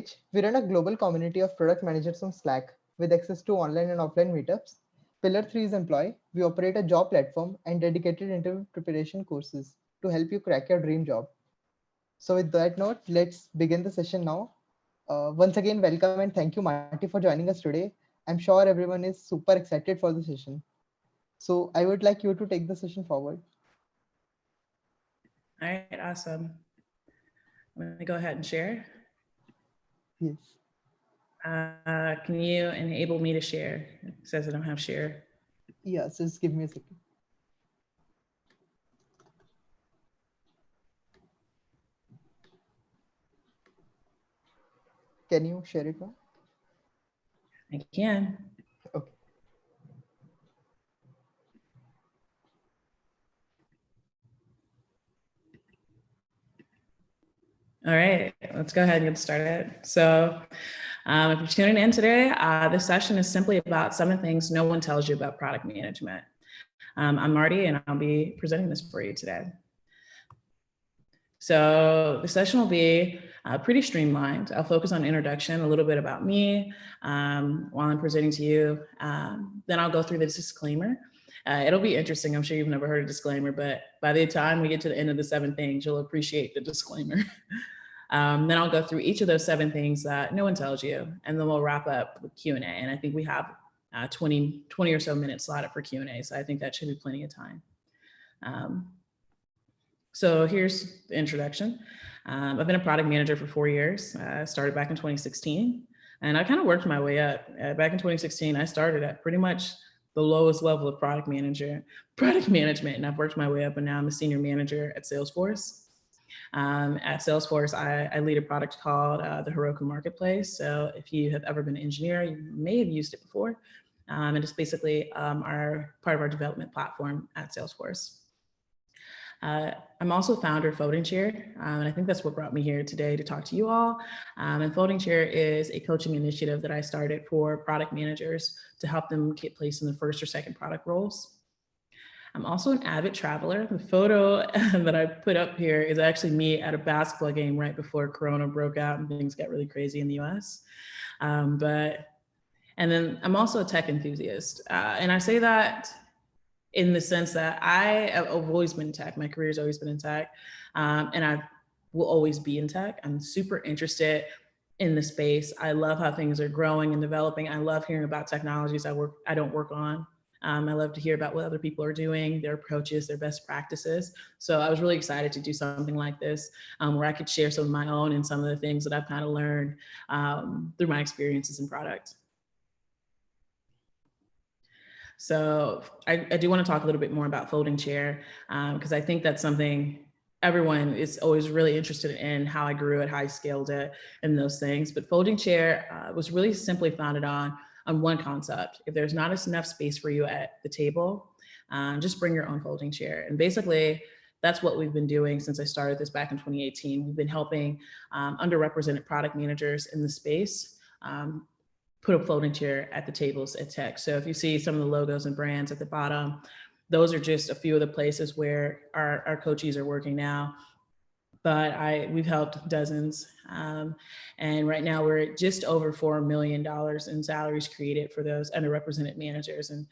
Engage, we run a global community of product managers on Slack with access to online and offline meetups. Pillar 3 is Employ. We operate a job platform and dedicated interview preparation courses to help you crack your dream job. So, with that note, let's begin the session now. Once again, welcome and thank you, Marty, for joining us today. I'm sure everyone is super excited for the session. So, I would like you to take the session forward. All right, awesome. I'm going to go ahead and share. Yes. Can you enable me to share? It says I don't have share. Yeah, so just give me a second. Can you share it now? I can. Okay. All right, let's go ahead and get started. So if you're tuning in today, this session is simply about 7 things no one tells you about product management. I'm Marty, and I'll be presenting this for you today. So the session will be pretty streamlined. I'll focus on introduction, a little bit about me while I'm presenting to you. Then I'll go through the disclaimer. It'll be interesting. I'm sure you've never heard a disclaimer, but by the time we get to the end of the 7 things, you'll appreciate the disclaimer. Then I'll go through each of those 7 things that no one tells you, and then we'll wrap up with Q&A. And I think we have 20 or so minutes slotted for Q&A, so I think that should be plenty of time. So here's the introduction. I've been a product manager for 4 years. I started back in 2016, and I kind of worked my way up. Back in 2016, I started at pretty much the lowest level of product management, and I've worked my way up, and now I'm a senior manager at Salesforce. At Salesforce, I lead a product called the Heroku Marketplace. So if you have ever been an engineer, you may have used it before. And it's basically part of our development platform at Salesforce. I'm also founder of Folding Chair, and I think that's what brought me here today to talk to you all. And Folding Chair is a coaching initiative that I started for product managers to help them get placed in the first or second product roles. I'm also an avid traveler. The photo that I put up here is actually me at a basketball game right before Corona broke out and things got really crazy in the US. And then I'm also a tech enthusiast. And I say that in the sense that I've always been in tech. My career's always been in tech, and I will always be in tech. I'm super interested in the space. I love how things are growing and developing. I love hearing about technologies I don't work on. I love to hear about what other people are doing, their approaches, their best practices. So I was really excited to do something like this, where I could share some of my own and some of the things that I've kind of learned through my experiences in product. So I do want to talk a little bit more about Folding Chair, because I think that's something everyone is always really interested in, how I grew it, how I scaled it, and those things. But Folding Chair was really simply founded on one concept. If there's not enough space for you at the table, just bring your own folding chair. And basically, that's what we've been doing since I started this back in 2018. We've been helping underrepresented product managers in the space put a folding chair at the tables at tech. So if you see some of the logos and brands at the bottom, those are just a few of the places where our coaches are working now. But we've helped dozens. And right now we're at just over $4 million in salaries created for those underrepresented managers. And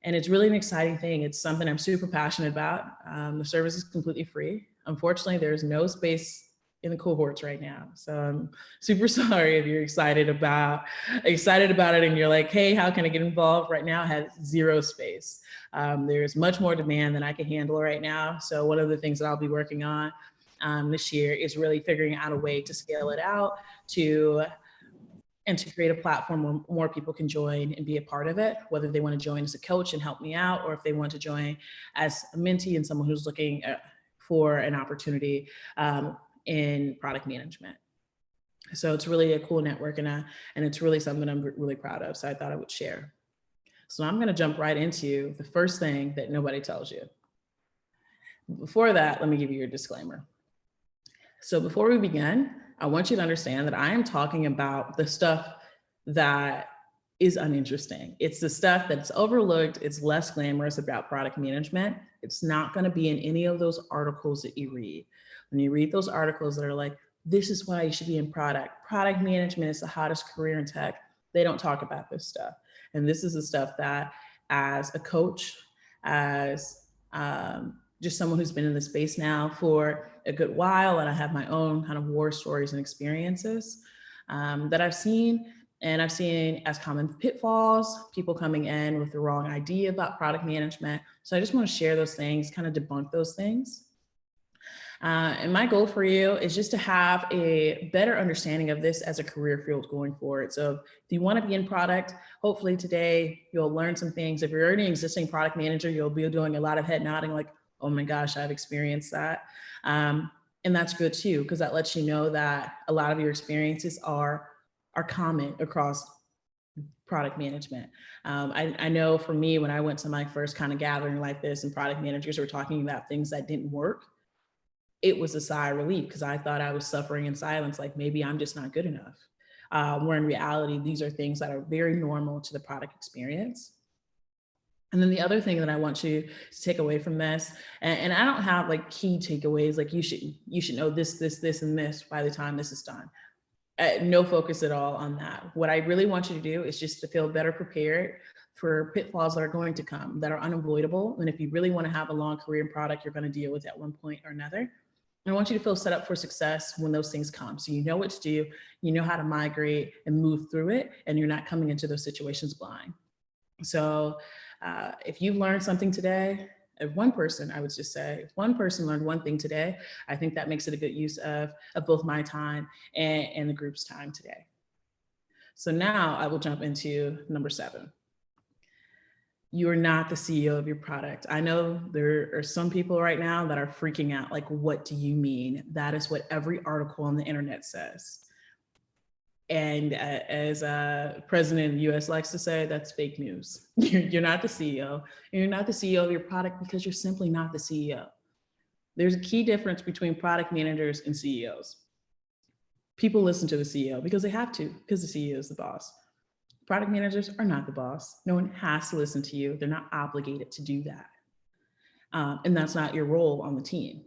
it's really an exciting thing. It's something I'm super passionate about. The service is completely free. Unfortunately, there's no space in the cohorts right now. So I'm super sorry if you're excited about it and you're like, hey, how can I get involved? Right now it has 0 space. There's much more demand than I can handle right now. So one of the things that I'll be working on this year is really figuring out a way to scale it out and to create a platform where more people can join and be a part of it, whether they want to join as a coach and help me out, or if they want to join as a mentee and someone who's looking for an opportunity in product management. So it's really a cool network, and it's really something I'm really proud of. So I thought I would share. So I'm going to jump right into the first thing that nobody tells you. Before that, let me give you your disclaimer. So before we begin, I want you to understand that I am talking about the stuff that is uninteresting. It's the stuff that's overlooked. It's less glamorous about product management. It's not going to be in any of those articles that you read. When you read those articles that are like, this is why you should be in product. Product management is the hottest career in tech. They don't talk about this stuff. And this is the stuff that, as a coach, as just someone who's been in the space now for a good while, and I have my own kind of war stories and experiences that I've seen. And I've seen as common pitfalls, people coming in with the wrong idea about product management. So I just want to share those things, kind of debunk those things. And my goal for you is just to have a better understanding of this as a career field going forward. So if you want to be in product, hopefully today you'll learn some things. If you're already an existing product manager, you'll be doing a lot of head nodding like, oh my gosh, I've experienced that. And that's good too, because that lets you know that a lot of your experiences are common across product management. I know for me, when I went to my first kind of gathering like this and product managers were talking about things that didn't work, it was a sigh of relief because I thought I was suffering in silence, like maybe I'm just not good enough. Where in reality, these are things that are very normal to the product experience. And then the other thing that I want you to take away from this, and I don't have like key takeaways, like you should know this, and this by the time this is done. No focus at all on that. What I really want you to do is just to feel better prepared for pitfalls that are going to come, that are unavoidable. And if you really want to have a long career in product, you're going to deal with at one point or another. And I want you to feel set up for success when those things come. So you know what to do, you know how to migrate and move through it, and you're not coming into those situations blind. So if you've learned something today, if one person, I would just say, if one person learned one thing today, I think that makes it a good use of both my time and the group's time today. So now I will jump into number 7. You are not the CEO of your product. I know there are some people right now that are freaking out, like, what do you mean? That is what every article on the internet says. And as president of the US likes to say, that's fake news. You're not the CEO. And you're not the CEO of your product because you're simply not the CEO. There's a key difference between product managers and CEOs. People listen to the CEO because they have to, because the CEO is the boss. Product managers are not the boss. No one has to listen to you. They're not obligated to do that. And that's not your role on the team.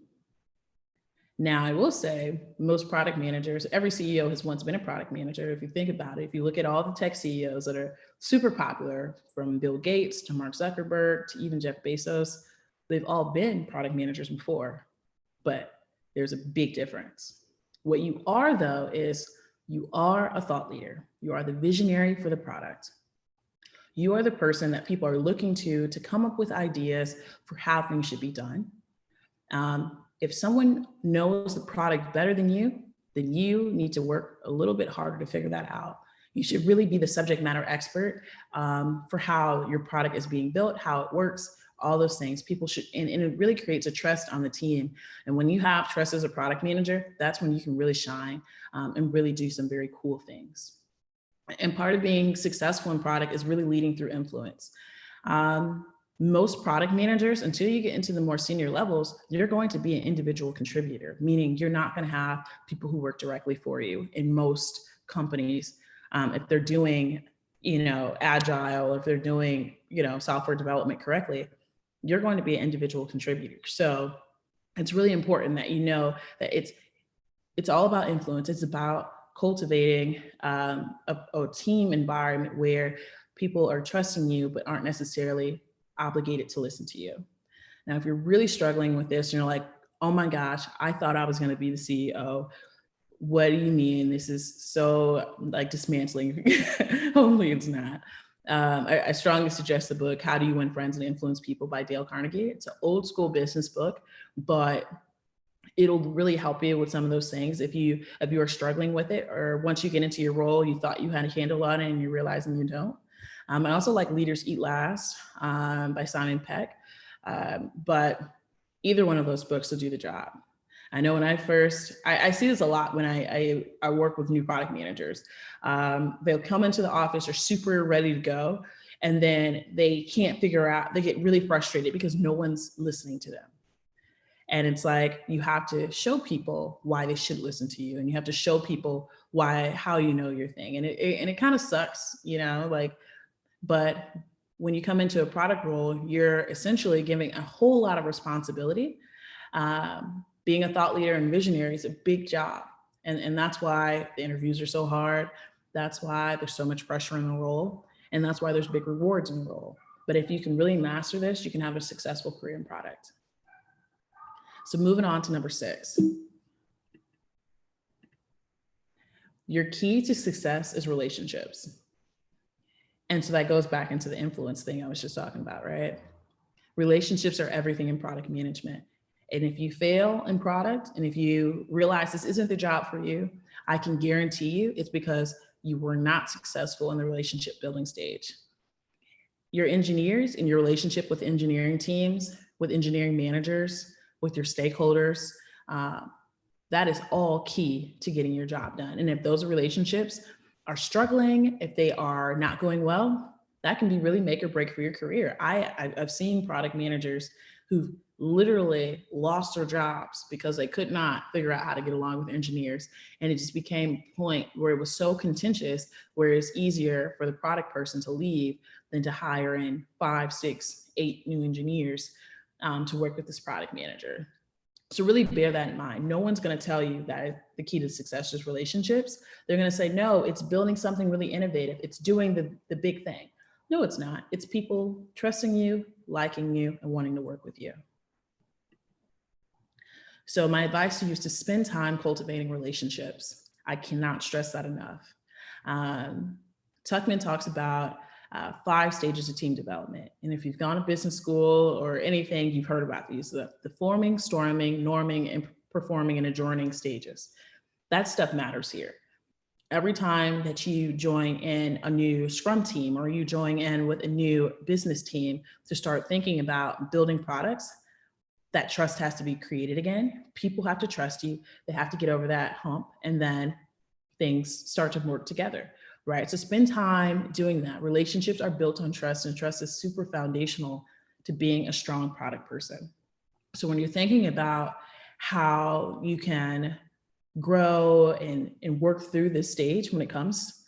Now, I will say most product managers, every CEO has once been a product manager. If you think about it, if you look at all the tech CEOs that are super popular, from Bill Gates to Mark Zuckerberg to even Jeff Bezos, they've all been product managers before, but there's a big difference. What you are, though, is you are a thought leader. You are the visionary for the product. You are the person that people are looking to come up with ideas for how things should be done. If someone knows the product better than you, then you need to work a little bit harder to figure that out. You should really be the subject matter expert for how your product is being built, how it works, all those things. People should, and it really creates a trust on the team. And when you have trust as a product manager, that's when you can really shine and really do some very cool things. And part of being successful in product is really leading through influence. Most product managers, until you get into the more senior levels, you're going to be an individual contributor, meaning you're not going to have people who work directly for you in most companies. If they're doing, agile, if they're doing, software development correctly, you're going to be an individual contributor. So it's really important that you know that it's all about influence. It's about cultivating a team environment where people are trusting you, but aren't necessarily obligated to listen to you. Now, if you're really struggling with this, you're like, oh my gosh, I thought I was going to be the CEO. What do you mean? This is so like dismantling. Hopefully it's not. I strongly suggest the book, How Do You Win Friends and Influence People by Dale Carnegie. It's an old school business book, but it'll really help you with some of those things. If you are struggling with it, or once you get into your role, you thought you had a handle on it and you're realizing you don't. I also like Leaders Eat Last by Simon Peck, but either one of those books will do the job. I know when I see this a lot when I work with new product managers. They'll come into the office, are super ready to go, and then they can't figure out, they get really frustrated because no one's listening to them. And it's like, you have to show people why they should listen to you, and you have to show people how you know your thing. And it kind of sucks, but when you come into a product role, you're essentially giving a whole lot of responsibility. Being a thought leader and visionary is a big job. And that's why the interviews are so hard. That's why there's so much pressure in the role. And that's why there's big rewards in the role. But if you can really master this, you can have a successful career in product. So moving on to number 6. Your key to success is relationships. And so that goes back into the influence thing I was just talking about, right? Relationships are everything in product management. And if you fail in product, and if you realize this isn't the job for you, I can guarantee you it's because you were not successful in the relationship building stage. Your engineers and your relationship with engineering teams, with engineering managers, with your stakeholders, that is all key to getting your job done. And if those relationships are struggling, if they are not going well, that can be really make or break for your career. I've seen product managers who've literally lost their jobs because they could not figure out how to get along with engineers. And it just became a point where it was so contentious, where it's easier for the product person to leave than to hire in 5, 6, 8 new engineers to work with this product manager. So really bear that in mind. No one's going to tell you that the key to success is relationships. They're going to say, no, it's building something really innovative. It's doing the big thing. No, it's not. It's people trusting you, liking you, and wanting to work with you. So my advice to you is to spend time cultivating relationships. I cannot stress that enough. Tuckman talks about 5 stages of team development. And if you've gone to business school or anything, you've heard about these, the forming, storming, norming, and performing and adjourning stages. That stuff matters here. Every time that you join in a new Scrum team or you join in with a new business team to start thinking about building products, that trust has to be created again. People have to trust you. They have to get over that hump, and then things start to work together, right? So spend time doing that. Relationships are built on trust, and trust is super foundational to being a strong product person. So when you're thinking about how you can grow and work through this stage when it comes,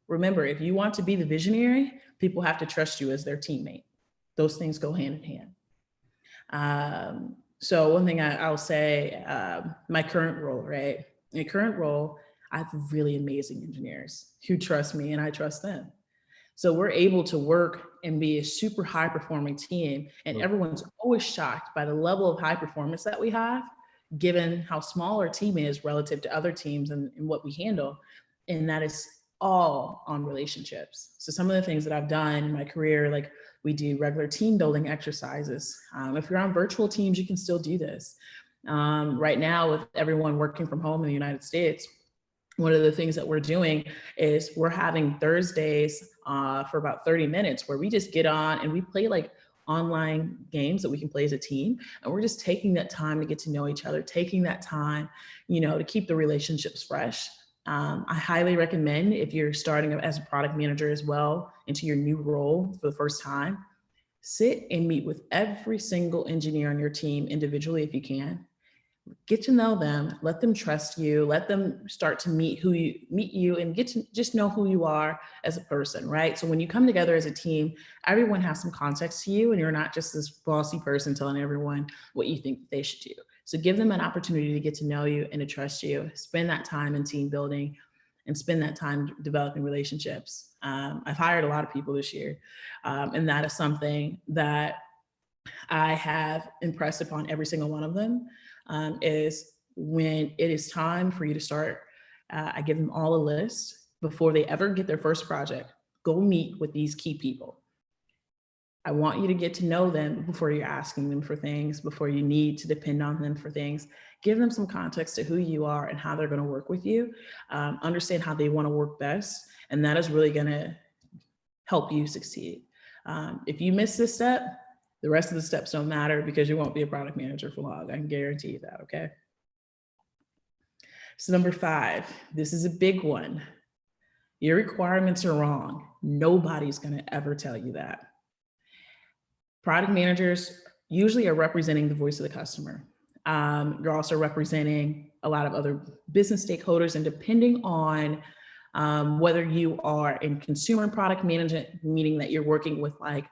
remember, if you want to be the visionary, people have to trust you as their teammate. Those things go hand in hand. So one thing I'll say, my current role, right? In current role, I have really amazing engineers who trust me and I trust them. So we're able to work and be a super high performing team, and everyone's always shocked by the level of high performance that we have, given how small our team is relative to other teams and what we handle. And that is all on relationships. So some of the things that I've done in my career, like we do regular team building exercises. If you're on virtual teams, you can still do this. Right now, with everyone working from home in the United States, one of the things that we're doing is we're having Thursdays for about 30 minutes where we just get on and we play like online games that we can play as a team. And we're just taking that time to get to know each other, taking that time, to keep the relationships fresh. I highly recommend, if you're starting as a product manager as well into your new role for the first time, sit and meet with every single engineer on your team individually if you can. Get to know them, let them trust you, let them start to meet you and get to just know who you are as a person, right? So when you come together as a team, everyone has some context to you and you're not just this bossy person telling everyone what you think they should do. So give them an opportunity to get to know you and to trust you. Spend that time in team building and spend that time developing relationships. I've hired a lot of people this year, and that is something that I have impressed upon every single one of them. Is when it is time for you to start, I give them all a list before they ever get their first project. Go meet with these key people. I want you to get to know them before you're asking them for things, before you need to depend on them for things. Give them some context to who you are and how they're going to work with you. Understand how they want to work best. And that is really going to help you succeed. If you miss this step, the rest of the steps don't matter because you won't be a product manager for long. I can guarantee you that, okay? So number 5, this is a big one. Your requirements are wrong. Nobody's gonna ever tell you that. Product managers usually are representing the voice of the customer. You're also representing a lot of other business stakeholders, and depending on whether you are in consumer product management, meaning that you're working with like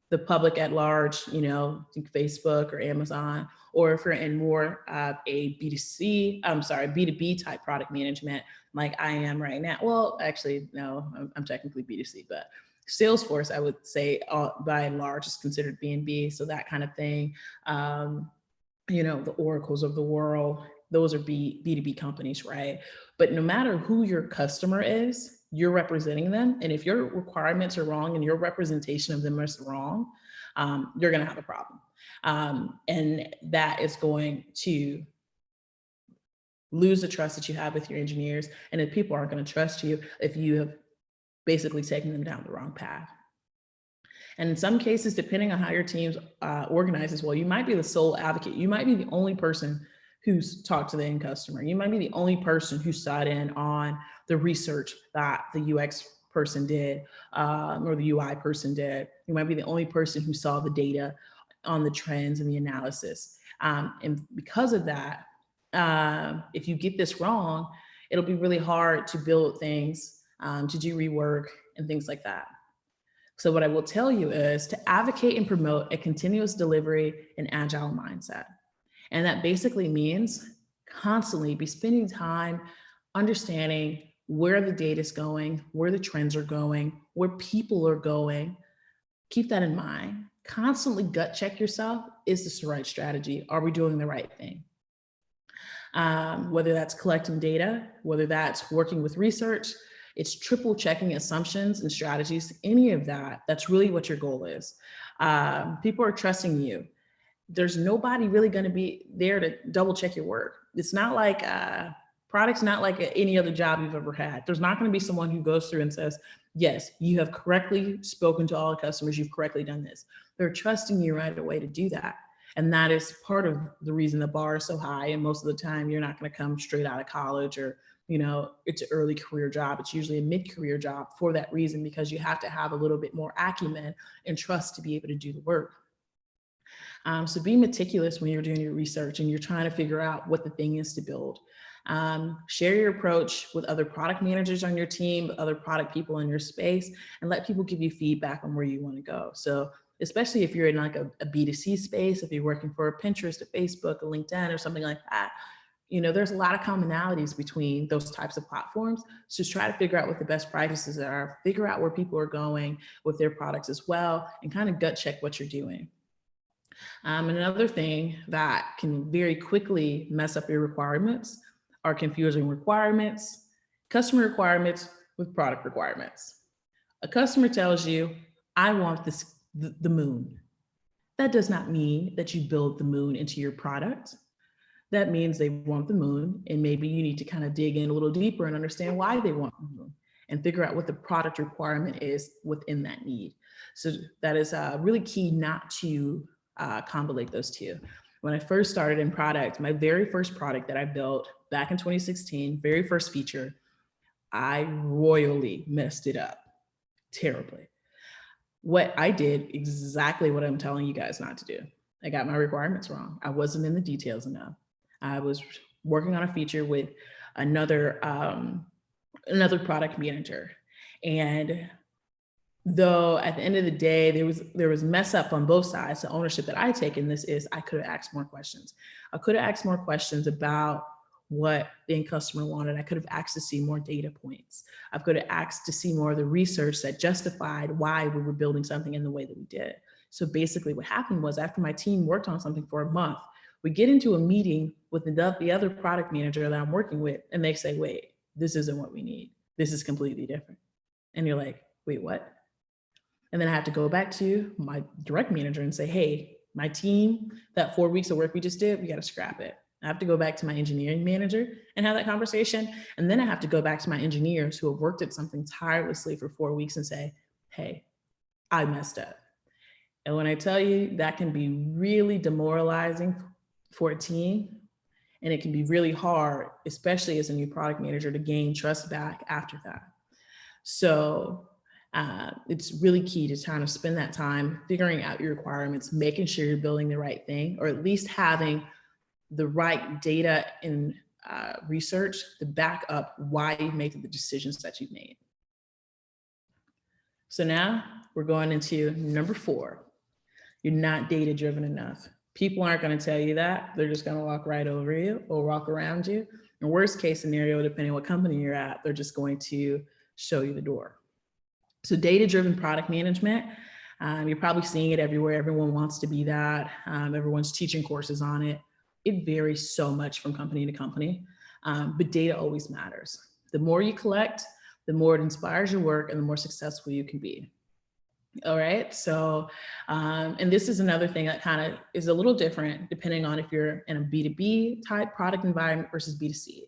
the public at large, you know, Facebook or Amazon, or if you're in more of a B2B type product management, like I am right now. Well, actually, no, I'm technically B2C, but Salesforce, I would say by and large is considered B&B. So that kind of thing. You know, the Oracles of the world, those are B2B companies, right? But no matter who your customer is, you're representing them. And if your requirements are wrong and your representation of them is wrong, you're going to have a problem. And that is going to lose the trust that you have with your engineers. And if people aren't going to trust you, if you have basically taken them down the wrong path. And in some cases, depending on how your team's organized as well, you might be the sole advocate. You might be the only person who's talked to the end customer. You might be the only person who sat in on the research that the UX person did or the UI person did. You might be the only person who saw the data on the trends and the analysis. And because of that, if you get this wrong, it'll be really hard to build things, to do rework and things like that. So what I will tell you is to advocate and promote a continuous delivery and agile mindset. And that basically means constantly be spending time understanding where the data is going, where the trends are going, where people are going. Keep that in mind. Constantly gut check yourself. Is this the right strategy? Are we doing the right thing? Whether that's collecting data, whether that's working with research, it's triple checking assumptions and strategies, any of that. That's really what your goal is. People are trusting you. There's nobody really going to be there to double check your work. It's not like product's not like any other job you've ever had. There's not going to be someone who goes through and says, yes, you have correctly spoken to all the customers. You've correctly done this. They're trusting you right away to do that. And that is part of the reason the bar is so high. And most of the time, you're not going to come straight out of college or, you know, it's an early career job. It's usually a mid-career job for that reason, because you have to have a little bit more acumen and trust to be able to do the work. So be meticulous when you're doing your research and you're trying to figure out what the thing is to build. Share your approach with other product managers on your team, other product people in your space, and let people give you feedback on where you want to go. So especially if you're in like a B2C space, if you're working for a Pinterest, a Facebook, a LinkedIn, or something like that, you know, there's a lot of commonalities between those types of platforms. So just try to figure out what the best practices are, figure out where people are going with their products as well, and kind of gut check what you're doing. Another thing that can very quickly mess up your requirements are confusing requirements, customer requirements with product requirements. A customer tells you, I want the moon. That does not mean that you build the moon into your product. That means they want the moon, and maybe you need to kind of dig in a little deeper and understand why they want the moon and figure out what the product requirement is within that need. So that is really key not to convolute those two. When I first started in product, my very first product that I built back in 2016, very first feature, I royally messed it up terribly. What I did exactly what I'm telling you guys not to do. I got my requirements wrong. I wasn't in the details enough. I was working on a feature with another product manager, and though at the end of the day there was mess up on both sides, the ownership that I take in this is I could have asked more questions. I could have asked more questions about what the end customer wanted. I could have asked to see more data points. I could have asked to see more of the research that justified why we were building something in the way that we did. So basically what happened was, after my team worked on something for a month, we get into a meeting with the other product manager that I'm working with, and they say, wait, this isn't what we need. This is completely different. And you're like, wait, what? And then I have to go back to my direct manager and say, hey, my team, that 4 weeks of work we just did, we got to scrap it. I have to go back to my engineering manager and have that conversation. And then I have to go back to my engineers who have worked at something tirelessly for 4 weeks and say, hey, I messed up. And when I tell you, that can be really demoralizing for a team. And it can be really hard, especially as a new product manager, to gain trust back after that. So it's really key to kind of spend that time figuring out your requirements, making sure you're building the right thing, or at least having the right data and research to back up why you make the decisions that you've made. So now we're going into number 4. You're not data driven enough. People aren't going to tell you that. They're just going to walk right over you or walk around you. In worst case scenario, depending on what company you're at, they're just going to show you the door. So data-driven product management, you're probably seeing it everywhere. Everyone wants to be that. Everyone's teaching courses on it. It varies so much from company to company, but data always matters. The more you collect, the more it inspires your work and the more successful you can be. All right. So, and this is another thing that kind of is a little different depending on if you're in a B2B type product environment versus B2C.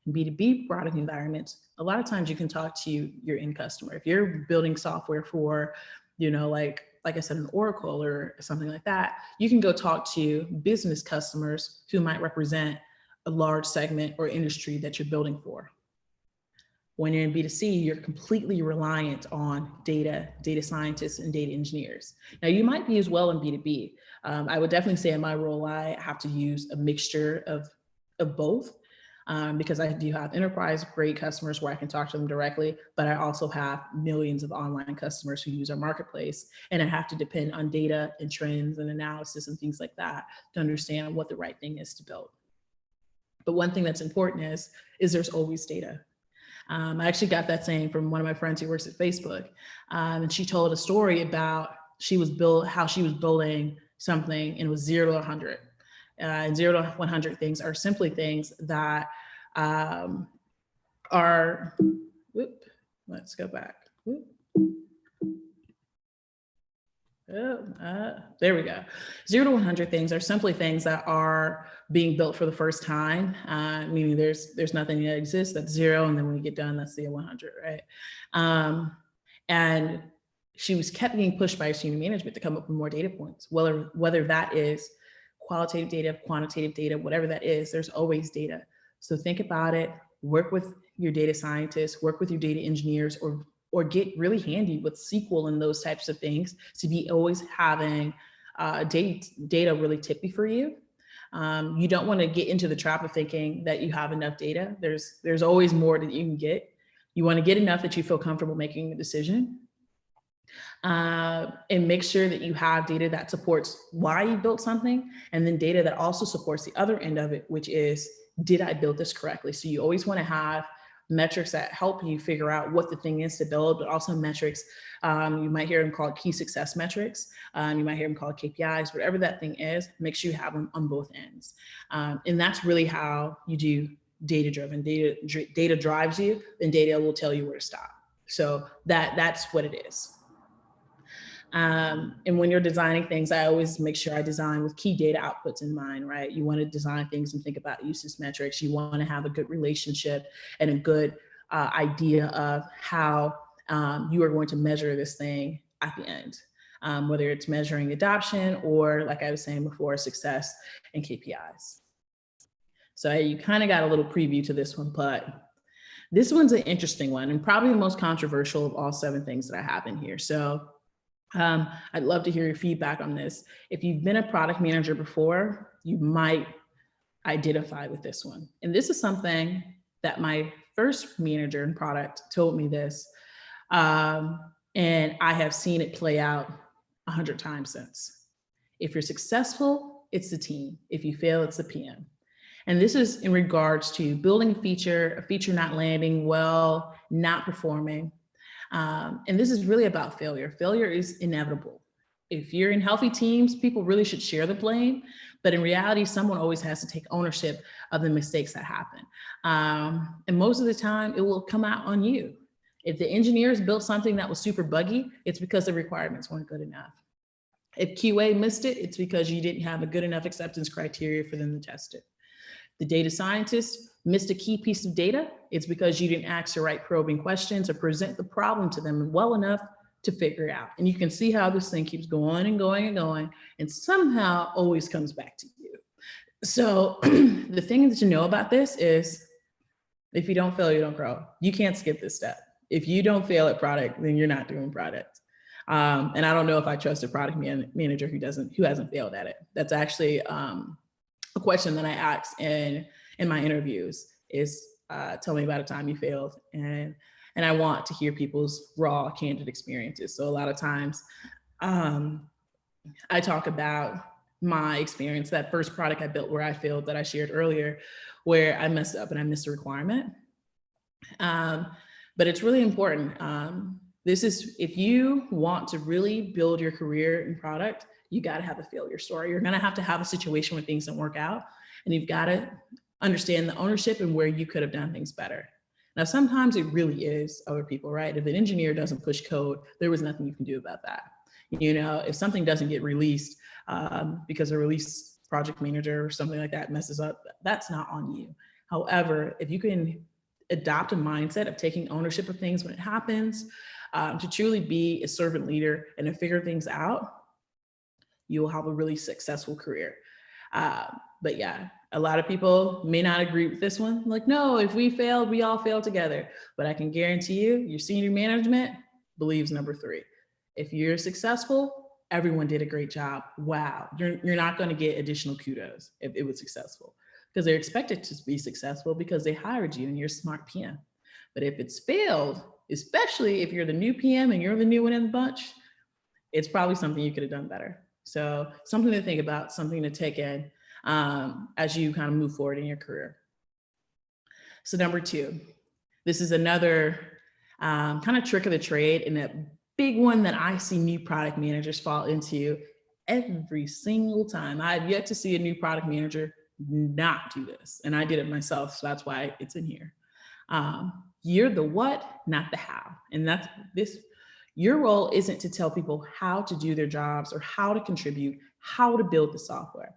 In B2B product environments, a lot of times you can talk to your end customer. If you're building software for, like I said, an Oracle or something like that, you can go talk to business customers who might represent a large segment or industry that you're building for. When you're in B2C, you're completely reliant on data scientists, and data engineers. Now, you might be as well in B2B. I would definitely say in my role, I have to use a mixture of both because I do have enterprise grade customers where I can talk to them directly, but I also have millions of online customers who use our marketplace. And I have to depend on data and trends and analysis and things like that to understand what the right thing is to build. But one thing that's important is there's always data. I actually got that saying from one of my friends who works at Facebook. And she told a story about how she was building something and it was 0 to 100. And 0 to 100 things are simply things that let's go back. There we go. 0 to 100 things are simply things that are being built for the first time, meaning there's nothing that exists, that's 0, and then when we get done, that's the 100, right? And she kept being pushed by senior management to come up with more data points, whether that is qualitative data, quantitative data, whatever that is, there's always data. So think about it, work with your data scientists, work with your data engineers, or get really handy with SQL and those types of things to be always having data really tippy for you. You don't want to get into the trap of thinking that you have enough data. There's always more that you can get. You want to get enough that you feel comfortable making a decision. And make sure that you have data that supports why you built something, and then data that also supports the other end of it, which is, did I build this correctly? So you always want to have metrics that help you figure out what the thing is to build, but also metrics. You might hear them called key success metrics. You might hear them called KPIs, whatever that thing is, make sure you have them on both ends. And that's really how you do data-driven. Data drives you, then data will tell you where to stop. So that's what it is. And when you're designing things, I always make sure I design with key data outputs in mind, right? You want to design things and think about usage metrics. You want to have a good relationship and a good idea of how you are going to measure this thing at the end, whether it's measuring adoption or, like I was saying before, success and KPIs. So you kind of got a little preview to this one, but this one's an interesting one and probably the most controversial of all 7 things that I have in here. So I'd love to hear your feedback on this. If you've been a product manager before, you might identify with this one. And this is something that my first manager in product told me this. And I have seen it play out 100 times since. If you're successful, it's the team. If you fail, it's the PM. And this is in regards to building a feature not landing well, not performing. And this is really about failure. Failure is inevitable. If you're in healthy teams, people really should share the blame, but in reality, someone always has to take ownership of the mistakes that happen. And most of the time, it will come out on you. If the engineers built something that was super buggy, it's because the requirements weren't good enough. If QA missed it, it's because you didn't have a good enough acceptance criteria for them to test it. The data scientist missed a key piece of data, it's because you didn't ask the right probing questions or present the problem to them well enough to figure it out. And you can see how this thing keeps going and going and going, and somehow always comes back to you. So the thing to know about this is, if you don't fail, you don't grow. You can't skip this step. If you don't fail at product, then you're not doing product. And I don't know if I trust a product manager who hasn't failed at it. That's actually a question that I ask in my interviews is, tell me about a time you failed. And I want to hear people's raw, candid experiences. So a lot of times I talk about my experience, that first product I built where I failed that I shared earlier, where I messed up and I missed a requirement. But it's really important. This is, if you want to really build your career in product, you got to have a failure story. You're going to have a situation where things don't work out, and you've got to understand the ownership and where you could have done things better. Now, sometimes it really is other people, right? If an engineer doesn't push code, there was nothing you can do about that. You know, if something doesn't get released because a release project manager or something like that messes up, that's not on you. However, if you can adopt a mindset of taking ownership of things when it happens, to truly be a servant leader and to figure things out, you will have a really successful career. But yeah, a lot of people may not agree with this one. Like, no, if we failed, we all fail together. But I can guarantee you, your senior management believes number 3. If you're successful, everyone did a great job. Wow, you're not going to get additional kudos if it was successful, because they're expected to be successful because they hired you and you're a smart PM. But if it's failed, especially if you're the new PM and you're the new one in the bunch, it's probably something you could have done better. So something to think about, something to take in as you kind of move forward in your career. So number 2, this is another kind of trick of the trade, and a big one that I see new product managers fall into every single time. I've yet to see a new product manager not do this, and I did it myself, so that's why it's in here. You're the what, not the how. And that's this. Your role isn't to tell people how to do their jobs or how to contribute, how to build the software.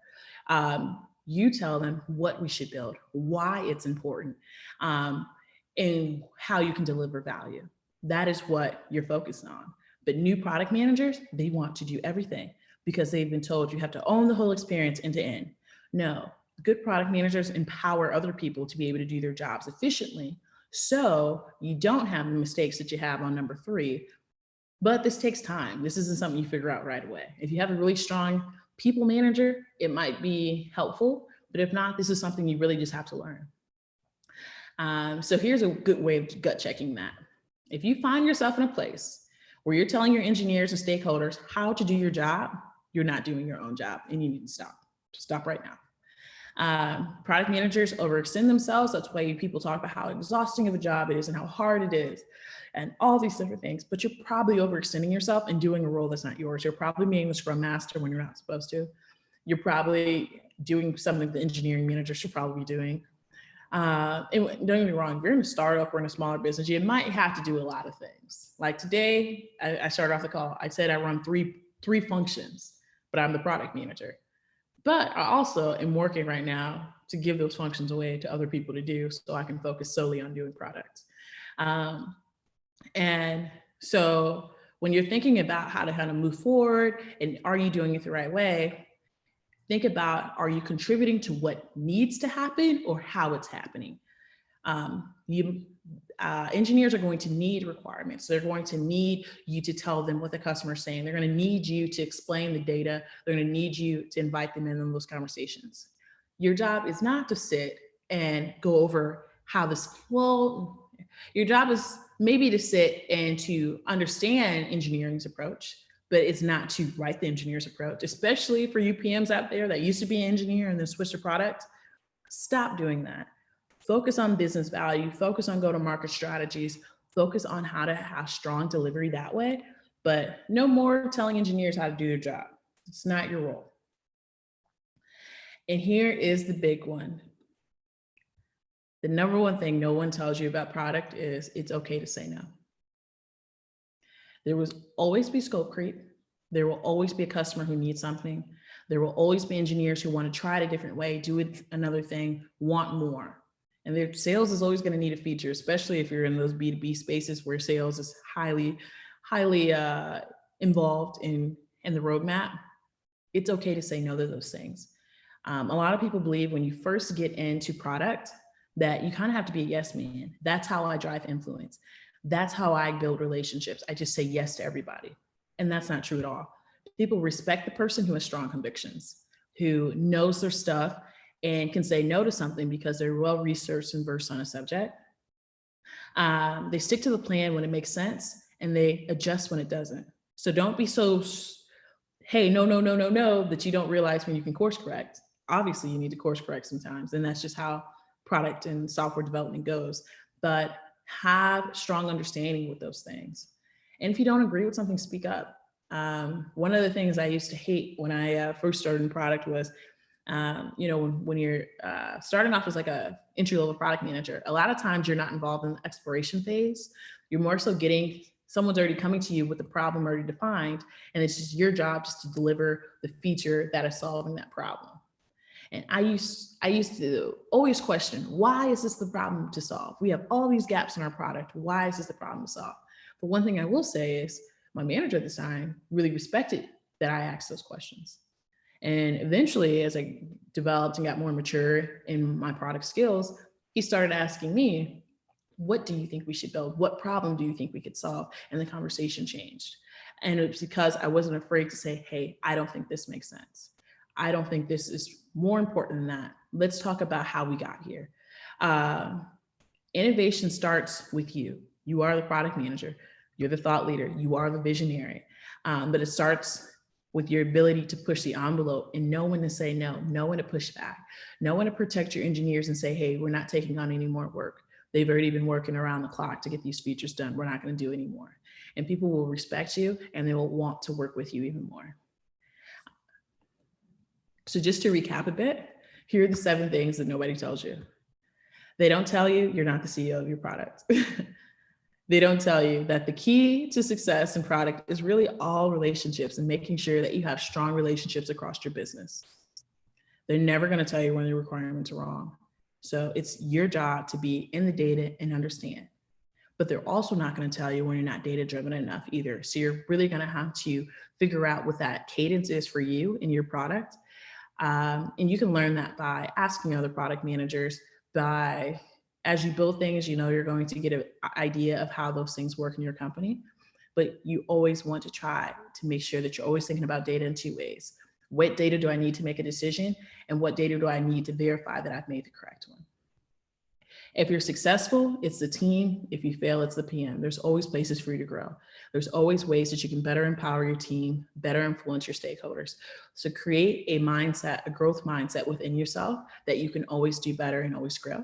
You tell them what we should build, why it's important, and how you can deliver value. That is what you're focused on. But new product managers, they want to do everything because they've been told you have to own the whole experience end to end. No, good product managers empower other people to be able to do their jobs efficiently, so you don't have the mistakes that you have on number 3. But this takes time. This isn't something you figure out right away. If you have a really strong people manager, it might be helpful. But if not, this is something you really just have to learn. So here's a good way of gut checking that. If you find yourself in a place where you're telling your engineers and stakeholders how to do your job, you're not doing your own job, and you need to stop. Stop right now. Product managers overextend themselves. That's why people talk about how exhausting of a job it is and how hard it is and all these different things, but you're probably overextending yourself and doing a role that's not yours. You're probably being the scrum master when you're not supposed to. You're probably doing something the engineering manager should probably be doing. And don't get me wrong, if you're in a startup or in a smaller business, you might have to do a lot of things. Like today, I started off the call, I said I run three functions, but I'm the product manager. But I also am working right now to give those functions away to other people to do so I can focus solely on doing products. And so when you're thinking about how to kind of move forward and are you doing it the right way, think about, are you contributing to what needs to happen or how it's happening? Engineers are going to need requirements. They're going to need you to tell them what the customer is saying. They're going to need you to explain the data. They're going to need you to invite them in on those conversations. Your job is not to sit and go over how this, well, your job is maybe to sit and to understand engineering's approach, but it's not to write the engineer's approach, especially for you PMs out there that used to be an engineer and then switched to product. Stop doing that. Focus on business value, focus on go-to-market strategies, focus on how to have strong delivery that way, but no more telling engineers how to do their job. It's not your role. And here is the big one. The number one thing no one tells you about product is it's okay to say no. There will always be scope creep. There will always be a customer who needs something. There will always be engineers who want to try it a different way, do it another thing, want more. And their sales is always going to need a feature, especially if you're in those B2B spaces where sales is highly involved in the roadmap. It's okay to say no to those things. A lot of people believe when you first get into product that you kind of have to be a yes man. That's how I drive influence. That's how I build relationships. I just say yes to everybody. And that's not true at all. People respect the person who has strong convictions, who knows their stuff and can say no to something because they're well-researched and versed on a subject. They stick to the plan when it makes sense and they adjust when it doesn't. So don't be so hey, no, that you don't realize when you can course correct. Obviously, you need to course correct sometimes, and that's just how product and software development goes. But have strong understanding with those things. And if you don't agree with something, speak up. One of the things I used to hate when I first started in product was, when you're starting off as like a entry level product manager, a lot of times you're not involved in the exploration phase. You're more so getting someone's already coming to you with the problem already defined, and it's just your job just to deliver the feature that is solving that problem. And I used to always question, why is this the problem to solve? We have all these gaps in our product. Why is this the problem to solve? But one thing I will say is my manager at the time really respected that I asked those questions. And eventually, as I developed and got more mature in my product skills, he started asking me, what do you think we should build? What problem do you think we could solve? And the conversation changed. And it was because I wasn't afraid to say, hey, I don't think this makes sense. I don't think this is more important than that. Let's talk about how we got here. Innovation starts with you. You are the product manager. You're the thought leader. You are the visionary. But it starts with your ability to push the envelope and know when to say no, know when to push back, know when to protect your engineers and say, hey, we're not taking on any more work. They've already been working around the clock to get these features done. We're not going to do any more. And people will respect you and they will want to work with you even more. So just to recap a bit, here are the 7 things that nobody tells you. They don't tell you you're not the CEO of your product. They don't tell you that the key to success in product is really all relationships and making sure that you have strong relationships across your business. They're never going to tell you when the requirements are wrong. So it's your job to be in the data and understand. But they're also not going to tell you when you're not data driven enough either. So you're really going to have to figure out what that cadence is for you in your product. And you can learn that by asking other product managers, by as you build things, you're going to get an idea of how those things work in your company. But you always want to try to make sure that you're always thinking about data in 2 ways. What data do I need to make a decision? And what data do I need to verify that I've made the correct one? If you're successful, it's the team. If you fail, it's the PM. There's always places for you to grow. There's always ways that you can better empower your team, better influence your stakeholders. So create a mindset, a growth mindset within yourself that you can always do better and always grow.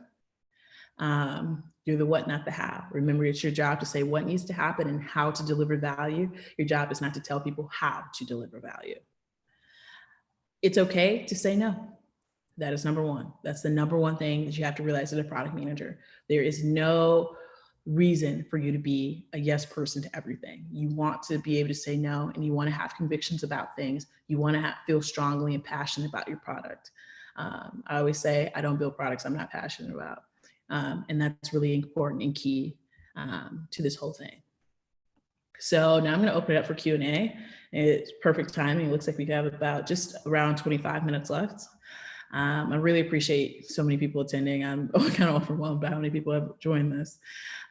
You're the what, not the how. Remember, it's your job to say what needs to happen and how to deliver value. Your job is not to tell people how to deliver value. It's okay to say no. That is number 1. That's the number 1 thing that you have to realize as a product manager. There is no reason for you to be a yes person to everything. You want to be able to say no, and you want to have convictions about things. You want to feel strongly and passionate about your product. I always say, I don't build products I'm not passionate about. And that's really important and key to this whole thing. So now I'm going to open it up for Q&A. It's perfect timing. It looks like we have about just around 25 minutes left. I really appreciate so many people attending. I'm kind of overwhelmed by how many people have joined this,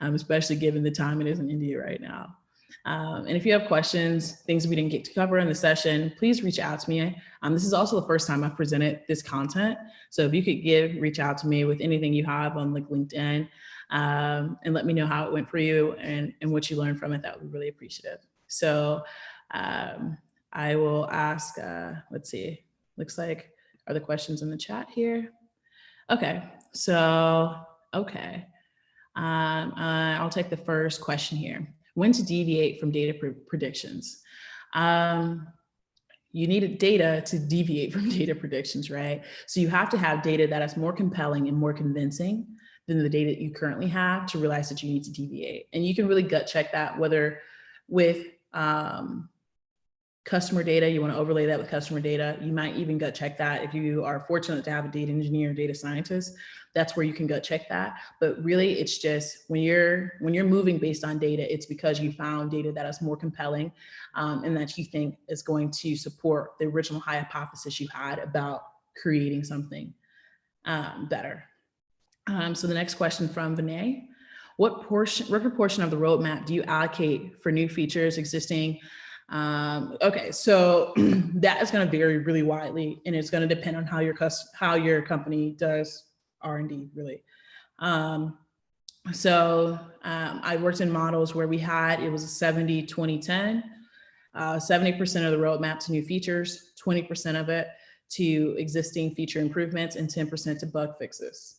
especially given the time it is in India right now. And if you have questions, things we didn't get to cover in the session, please reach out to me. This is also the first time I've presented this content. So if you could reach out to me with anything you have on like LinkedIn, and let me know how it went for you and what you learned from it, that would be really appreciative. So I will ask, let's see, looks like, are the questions in the chat here? Okay, so, okay. I'll take the first question here. When to deviate from data predictions? You need data to deviate from data predictions, right? So you have to have data that is more compelling and more convincing than the data that you currently have to realize that you need to deviate. And you can really gut check that, whether with customer data, you want to overlay that with customer data. You might even gut check that if you are fortunate to have a data engineer, data scientist. That's where you can gut check that. But really, it's just when you're moving based on data, it's because you found data that is more compelling and that you think is going to support the original hypothesis you had about creating something better. So the next question from Vinay: what proportion of the roadmap do you allocate for new features, existing? Okay, so that is going to vary really widely, and it's going to depend on how your company does R&D, really. I worked in models where it was a 70, 20, 10. 70% of the roadmap to new features, 20% of it to existing feature improvements, and 10% to bug fixes.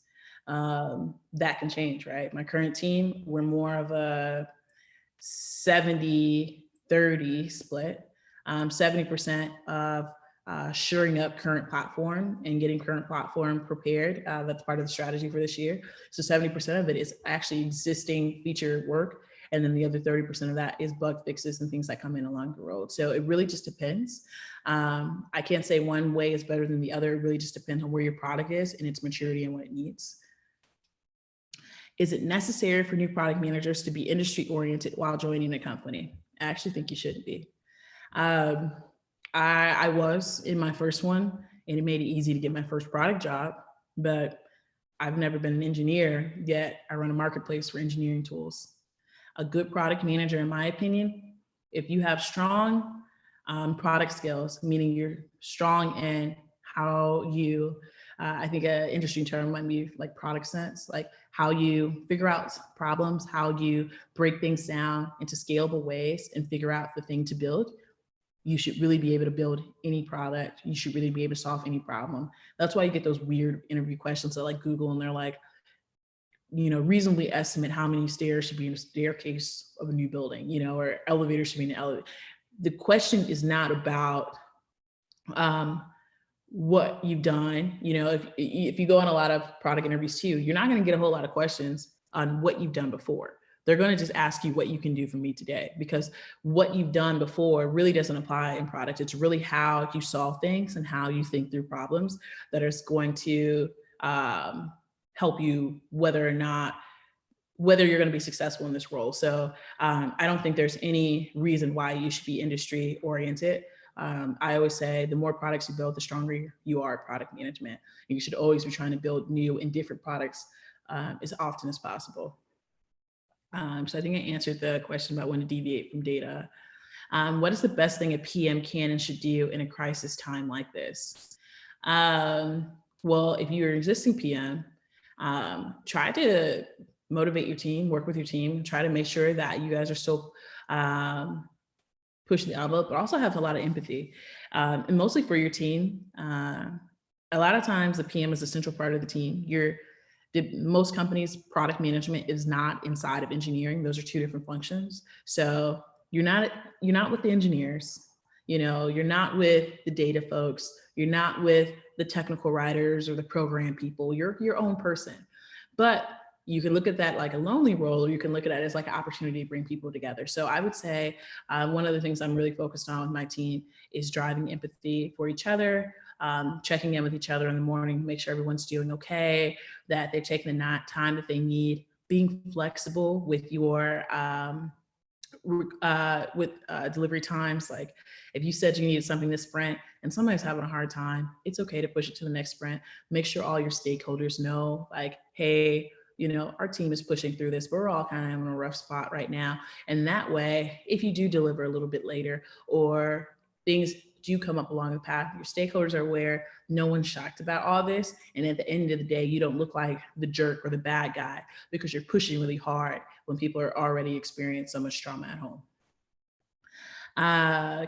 That can change, right? My current team, we're more of a 70-30 split. 70% of shoring up current platform and getting current platform prepared. That's part of the strategy for this year. So 70% of it is actually existing feature work. And then the other 30% of that is bug fixes and things that come in along the road. So it really just depends. I can't say one way is better than the other. It really just depends on where your product is and its maturity and what it needs. Is it necessary for new product managers to be industry oriented while joining a company? I actually think you shouldn't be. I was in my first one, and it made it easy to get my first product job, but I've never been an engineer, yet I run a marketplace for engineering tools. A good product manager, in my opinion, if you have strong product skills, meaning you're strong in how you, I think an interesting term might be like product sense, like how you figure out problems, how you break things down into scalable ways and figure out the thing to build. You should really be able to build any product. You should really be able to solve any problem. That's why you get those weird interview questions that like Google, and they're like, reasonably estimate how many stairs should be in a staircase of a new building, or elevators should be in an elevator. The question is not about what you've done. If you go on a lot of product interviews too, you're not going to get a whole lot of questions on what you've done before. They're going to just ask you what you can do for me today, because what you've done before really doesn't apply in product. It's really how you solve things and how you think through problems that is going to help you whether you're going to be successful in this role. So I don't think there's any reason why you should be industry oriented. I always say the more products you build, the stronger you are at product management. And you should always be trying to build new and different products as often as possible. So I think I answered the question about when to deviate from data. What is the best thing a PM can and should do in a crisis time like this? Well, if you're an existing PM, try to motivate your team, work with your team, try to make sure that you guys are still pushing the envelope, but also have a lot of empathy. And mostly for your team, a lot of times the PM is a central part of the team. Most companies, product management is not inside of engineering. Those are two different functions. So you're not with the engineers, you're not with the data folks, you're not with the technical writers or the program people. You're your own person. But you can look at that like a lonely role, or you can look at it as like an opportunity to bring people together. So I would say one of the things I'm really focused on with my team is driving empathy for each other, checking in with each other in the morning, make sure everyone's doing okay, that they're taking the time that they need, being flexible with your delivery times. Like if you said you needed something this sprint and somebody's having a hard time, it's okay to push it to the next sprint. Make sure all your stakeholders know, like, hey, our team is pushing through this, but we're all kind of in a rough spot right now. And that way, if you do deliver a little bit later or things do come up along the path, your stakeholders are aware, no one's shocked about all this. And at the end of the day, you don't look like the jerk or the bad guy because you're pushing really hard when people are already experiencing so much trauma at home.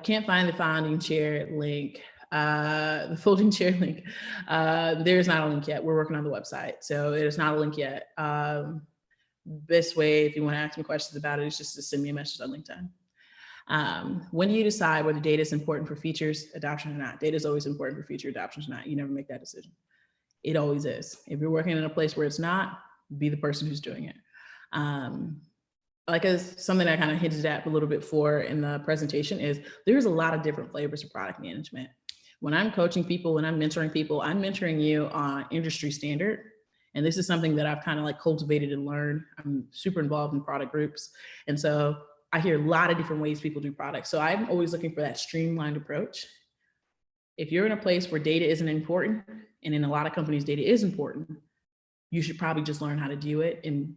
Can't find the folding chair link. The folding chair link. There's not a link yet. We're working on the website. So there's not a link yet. Best way, if you want to ask me questions about it, is just to send me a message on LinkedIn. When do you decide whether data is important for features adoption or not? Data is always important for feature adoption or not. You never make that decision. It always is. If you're working in a place where it's not, be the person who's doing it. Like something I kind of hinted at a little bit for in the presentation is there's a lot of different flavors of product management. When I'm coaching people, when I'm mentoring you on industry standard. And this is something that I've kind of like cultivated and learned. I'm super involved in product groups. And so I hear a lot of different ways people do products. So I'm always looking for that streamlined approach. If you're in a place where data isn't important, and in a lot of companies, data is important, you should probably just learn how to do it and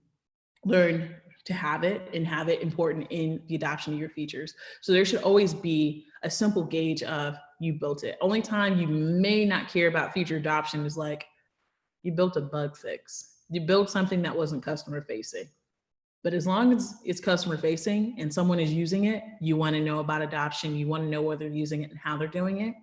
learn to have it and have it important in the adoption of your features. So there should always be a simple gauge of you built it. Only time you may not care about feature adoption is like you built a bug fix. You built something that wasn't customer facing. But as long as it's customer facing and someone is using it, you want to know about adoption, you want to know whether they're using it and how they're doing it.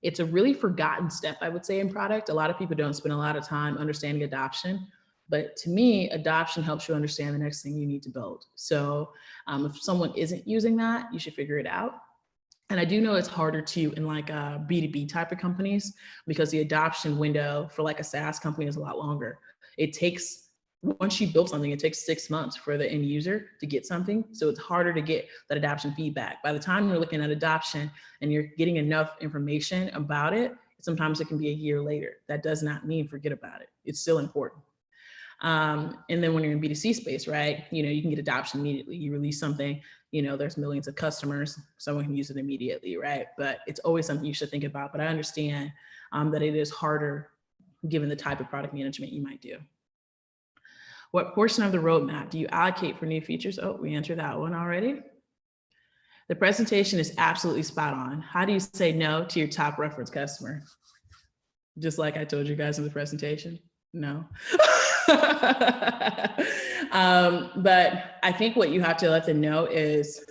It's a really forgotten step, I would say, in product. A lot of people don't spend a lot of time understanding adoption. But to me, adoption helps you understand the next thing you need to build. So if someone isn't using that, you should figure it out. And I do know it's harder to in like B2B type of companies, because the adoption window for like a SaaS company is a lot longer. It takes, once you build something, it takes 6 months for the end user to get something. So it's harder to get that adoption feedback. By the time you're looking at adoption and you're getting enough information about it, sometimes it can be a year later. That does not mean forget about it. It's still important. And then when you're in B2C space, right, you can get adoption immediately. You release something, there's millions of customers, someone can use it immediately, right? But it's always something you should think about. But I understand that it is harder given the type of product management you might do. What portion of the roadmap do you allocate for new features? Oh, we answered that one already. The presentation is absolutely spot on. How do you say no to your top reference customer? Just like I told you guys in the presentation, no. But I think what you have to let them know is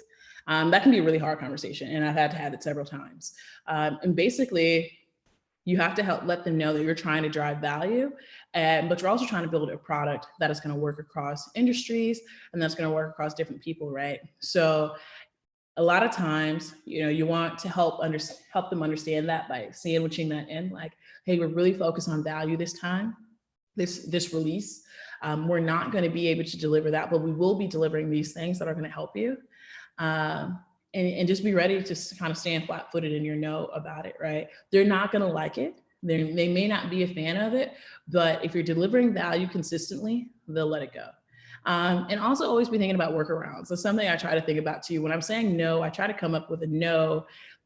that can be a really hard conversation, and I've had to have it several times. And basically, you have to let them know that you're trying to drive value, but you're also trying to build a product that is going to work across industries and that's going to work across different people, right? So a lot of times, you want to help them understand that by sandwiching that in, like, hey, we're really focused on value this time, this release. We're not going to be able to deliver that, but we will be delivering these things that are going to help you. And just be ready to kind of stand flat-footed in your no about it, right? They're not going to like it. They may not be a fan of it, but if you're delivering value consistently, they'll let it go. And also always be thinking about workarounds. So something I try to think about too, when I'm saying no, I try to come up with a no,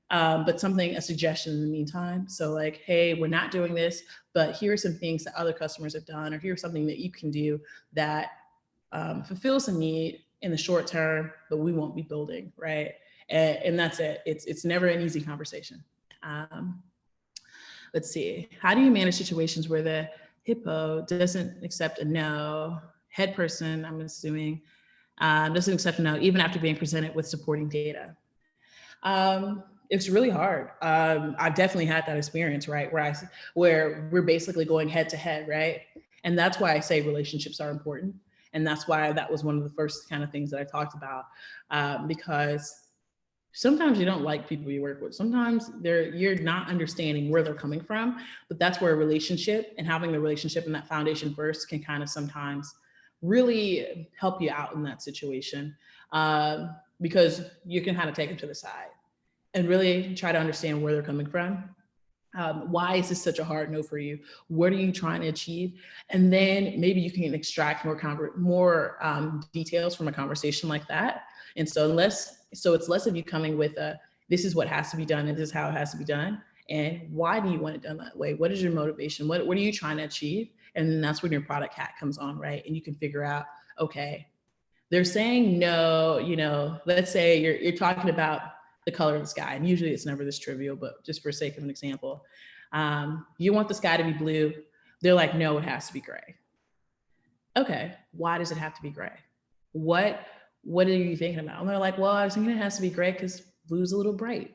but a suggestion in the meantime. So like, hey, we're not doing this, but here are some things that other customers have done, or here's something that you can do that fulfills a need in the short term, but we won't be building, right? And that's it. It's never an easy conversation. Let's see. How do you manage situations where the hippo doesn't accept a no? Head person, I'm assuming, doesn't accept a no, even after being presented with supporting data. It's really hard. I've definitely had that experience, right? Where we're basically going head to head, right? And that's why I say relationships are important. And that's why that was one of the first kind of things that I talked about, because sometimes you don't like people you work with. Sometimes you're not understanding where they're coming from, but that's where a relationship and having the relationship and that foundation first can kind of sometimes really help you out in that situation, because you can kind of take them to the side and really try to understand where they're coming from. Why is this such a hard no for you? What are you trying to achieve? And then maybe you can extract more details from a conversation like that. And so it's less of you coming with this is what has to be done and this is how it has to be done. And why do you want it done that way? What is your motivation? What are you trying to achieve? And then that's when your product hat comes on, right? And you can figure out, okay, they're saying no, let's say you're talking about the color of the sky. And usually it's never this trivial, but just for sake of an example, you want the sky to be blue. They're like, no, it has to be gray. Okay, why does it have to be gray? What are you thinking about? And they're like, well, I was thinking it has to be gray because blue's a little bright,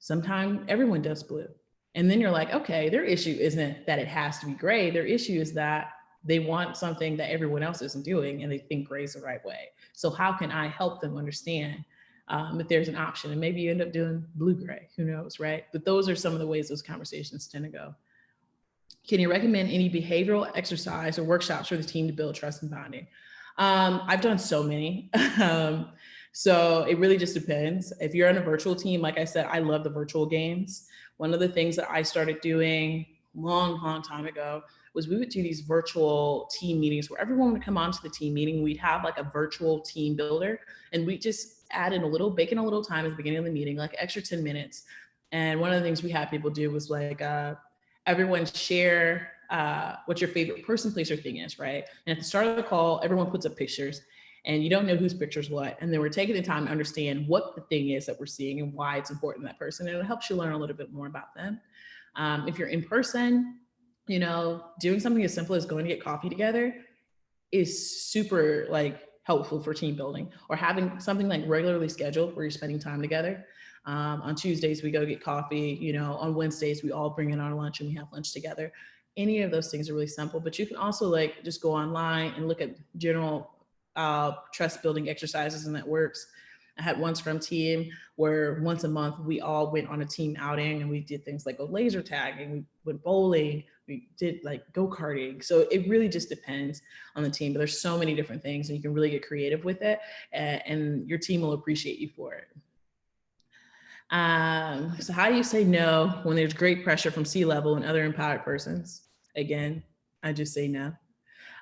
Sometimes everyone does blue. And then you're like, okay, their issue isn't that it has to be gray. Their issue is that they want something that everyone else isn't doing and they think gray is the right way. So how can I help them understand if there's an option? And maybe you end up doing blue-gray, who knows, right? But those are some of the ways those conversations tend to go. Can you recommend any behavioral exercise or workshops for the team to build trust and bonding? I've done so many. So it really just depends. If you're on a virtual team, like I said, I love the virtual games. One of the things that I started doing long time ago was we would do these virtual team meetings where everyone would come onto the team meeting. We'd have like a virtual team builder, and we just add in bake in a little time at the beginning of the meeting, like extra 10 minutes. And one of the things we had people do was like, everyone share what your favorite person, place, or thing is, right? And at the start of the call, everyone puts up pictures, and you don't know whose picture's what. And then we're taking the time to understand what the thing is that we're seeing and why it's important to that person. And it helps you learn a little bit more about them. If you're in person, doing something as simple as going to get coffee together is super helpful for team building, or having something like regularly scheduled where you're spending time together. On Tuesdays, we go get coffee, you know, on Wednesdays, we all bring in our lunch and we have lunch together. Any of those things are really simple, but you can also like just go online and look at general trust building exercises, and that works. I had one Scrum team where once a month we all went on a team outing and we did things like go laser tagging, we went bowling, we did like go-karting. So it really just depends on the team, but there's so many different things and you can really get creative with it, and your team will appreciate you for it. So how do you say no when there's great pressure from C-level and other empowered persons? Again, I just say no.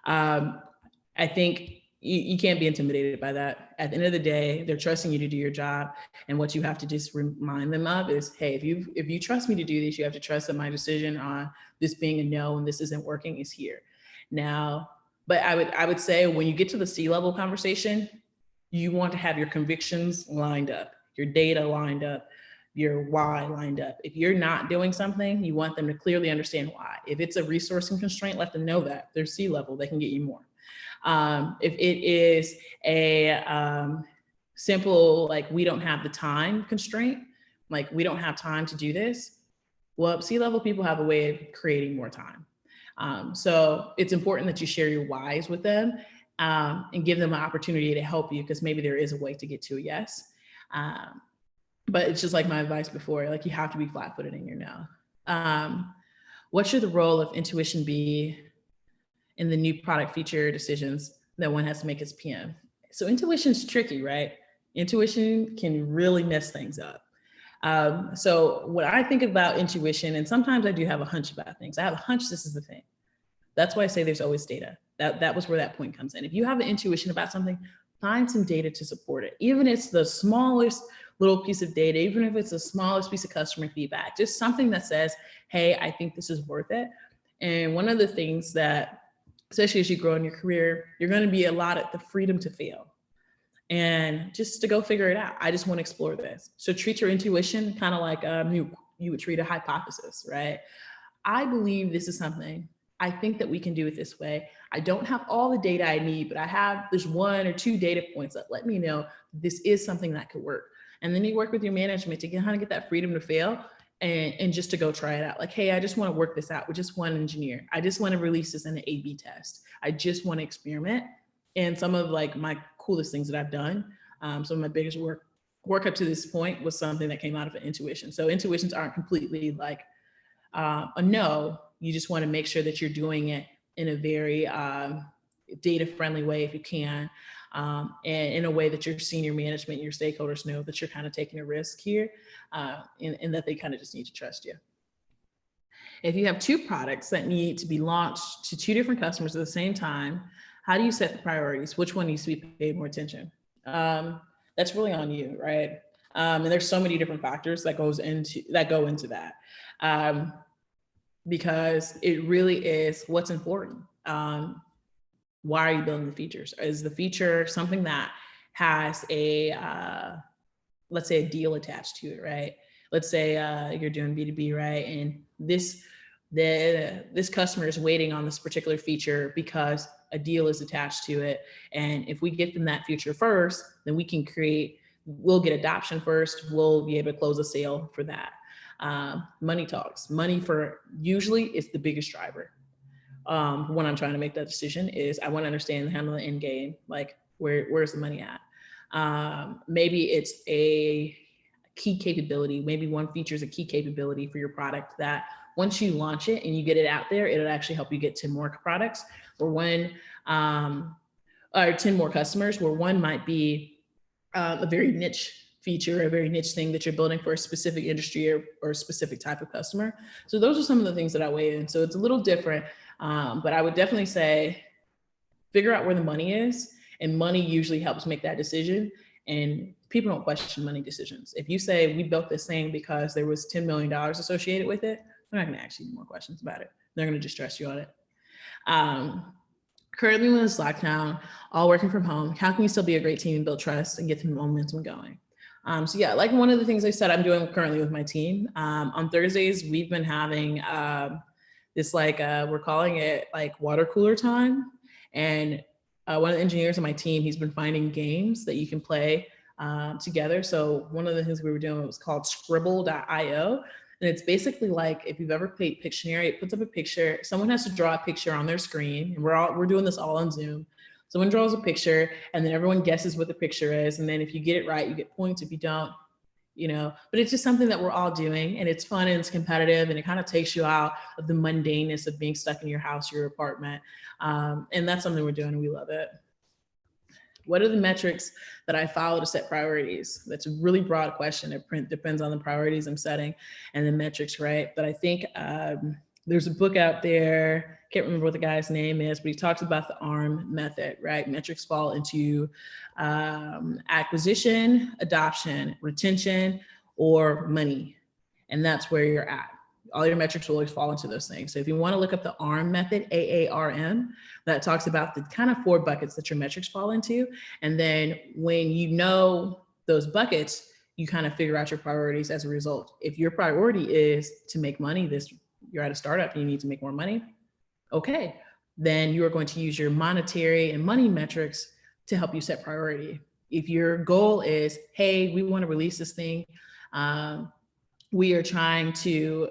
I think you can't be intimidated by that. At the end of the day, they're trusting you to do your job. And what you have to just remind them of is, hey, if you trust me to do this, you have to trust that my decision on this being a no and this isn't working is here. Now, but I would say when you get to the C-level conversation, you want to have your convictions lined up, your data lined up, your why lined up. If you're not doing something, you want them to clearly understand why. If it's a resourcing constraint, let them know that. They're C-level, they can get you more. If it is a simple, like we don't have the time constraint, like we don't have time to do this, well, C-level people have a way of creating more time. So it's important that you share your whys with them and give them an opportunity to help you, because maybe there is a way to get to a yes. But it's just like my advice before, like you have to be flat-footed in your no. What should the role of intuition be in the new product feature decisions that one has to make as PM? So intuition's tricky, right? Intuition can really mess things up. So what I think about intuition, and sometimes I do have a hunch about things. I have a hunch this is the thing. That's why I say there's always data. That was where that point comes in. If you have an intuition about something, find some data to support it. Even if it's the smallest little piece of data, even if it's the smallest piece of customer feedback, just something that says, hey, I think this is worth it. And one of the things that, especially as you grow in your career, you're going to be allotted the freedom to fail and just to go figure it out. I just want to explore this. So treat your intuition kind of like you would treat a hypothesis, right? I believe this is something. I think that we can do it this way. I don't have all the data I need, but there's 1 or 2 data points that let me know this is something that could work. And then you work with your management to kind of get that freedom to fail and just to go try it out. Like, hey, I just want to work this out with just one engineer. I just want to release this in an A/B test. I just want to experiment. And some of like my coolest things that I've done, some of my biggest work up to this point was something that came out of an intuition. So intuitions aren't completely like a no. You just want to make sure that you're doing it in a very data-friendly way if you can, and in a way that your senior management, your stakeholders know that you're kind of taking a risk here, and that they kind of just need to trust you. If you have 2 products that need to be launched to 2 different customers at the same time, how do you set the priorities? Which one needs to be paid more attention? That's really on you, right? And there's so many different factors that go into that. Because it really is what's important. Why are you building the features? Is the feature something that has let's say a deal attached to it, right? Let's say you're doing B2B, right? And this customer is waiting on this particular feature because a deal is attached to it. And if we get them that feature first, then we'll get adoption first. We'll be able to close a sale for that. Money talks. Money for usually is the biggest driver. When I'm trying to make that decision is I want to understand how the end game, like where's the money at? Maybe it's a key capability. Maybe one feature is a key capability for your product that once you launch it and you get it out there, it'll actually help you get 10 more products or 10 more customers, where one might be a very niche feature, a very niche thing that you're building for a specific industry or a specific type of customer. So those are some of the things that I weigh in. So it's a little different, but I would definitely say figure out where the money is, and money usually helps make that decision. And people don't question money decisions. If you say we built this thing because there was $10 million associated with it, they're not going to ask you more questions about it. They're going to just trust you on it. Currently, when it's lockdown, all working from home, how can we still be a great team and build trust and get the momentum going? So yeah, like one of the things I said I'm doing currently with my team, on Thursdays, we've been having this we're calling it like water cooler time. And one of the engineers on my team, he's been finding games that you can play together. So one of the things we were doing was called Scribble.io. And it's basically like, if you've ever played Pictionary, it puts up a picture. Someone has to draw a picture on their screen. And we're doing this all on Zoom. Someone draws a picture and then everyone guesses what the picture is. And then if you get it right, you get points. If you don't, but it's just something that we're all doing, and it's fun and it's competitive, and it kind of takes you out of the mundaneness of being stuck in your house, your apartment. And that's something we're doing, and we love it. What are the metrics that I follow to set priorities? That's a really broad question. It depends on the priorities I'm setting and the metrics, right? But I think there's a book out there, can't remember what the guy's name is, but he talks about the ARM method, right? Metrics fall into acquisition, adoption, retention, or money. And that's where you're at. All your metrics will always fall into those things. So if you want to look up the ARM method, AARM, that talks about the kind of 4 buckets that your metrics fall into. And then when you know those buckets, you kind of figure out your priorities as a result. If your priority is to make money, you're at a startup and you need to make more money, okay, then you are going to use your monetary and money metrics to help you set priority. If your goal is, hey, we want to release this thing, we are trying to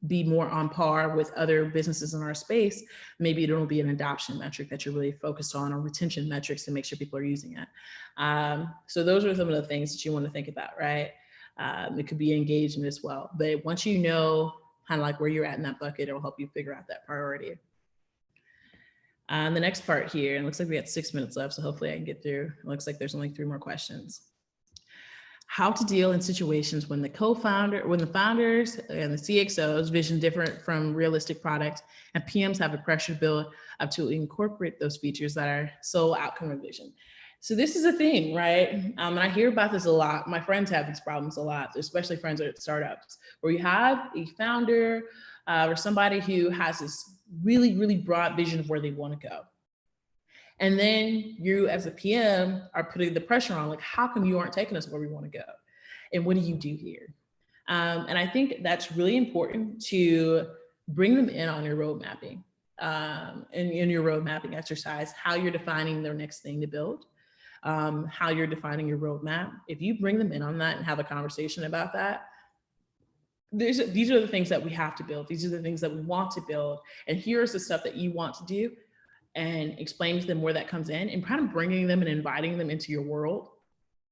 be more on par with other businesses in our space, maybe it'll be an adoption metric that you're really focused on, or retention metrics to make sure people are using it. So those are some of the things that you want to think about, right? It could be engagement as well. But once you know kind of like where you're at in that bucket, it'll help you figure out that priority. The next part here, and it looks like we got 6 minutes left, so hopefully I can get through. It looks like there's only 3 more questions. How to deal in situations when the founders and the CXOs vision different from realistic product, and PMs have a pressure build up to incorporate those features that are so outcome envisioned. So this is a thing, right? And I hear about this a lot. My friends have these problems a lot, especially friends at startups, where you have a founder or somebody who has this really, really broad vision of where they want to go. And then you as a PM are putting the pressure on, like, how come you aren't taking us where we want to go? And what do you do here? And I think that's really important to bring them in on your road mapping, in your road mapping exercise, how you're defining their next thing to build, how you're defining your roadmap. If you bring them in on that and have a conversation about that, these are the things that we have to build. These are the things that we want to build. And here's the stuff that you want to do, and explain to them where that comes in, and kind of bringing them and inviting them into your world.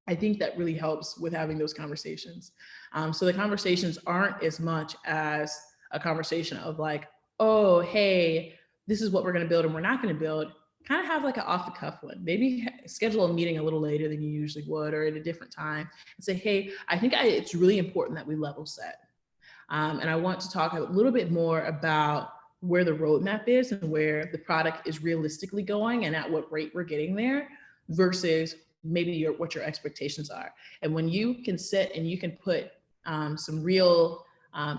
I think that really helps with having those conversations. So the conversations aren't as much as a conversation of like, oh, hey, this is what we're going to build and we're not going to build. Kind of have like an off the cuff one. Maybe schedule a meeting a little later than you usually would, or at a different time, and say, hey, I think it's really important that we level set. And I want to talk a little bit more about where the roadmap is and where the product is realistically going and at what rate we're getting there versus maybe what your expectations are. And when you can sit and you can put some real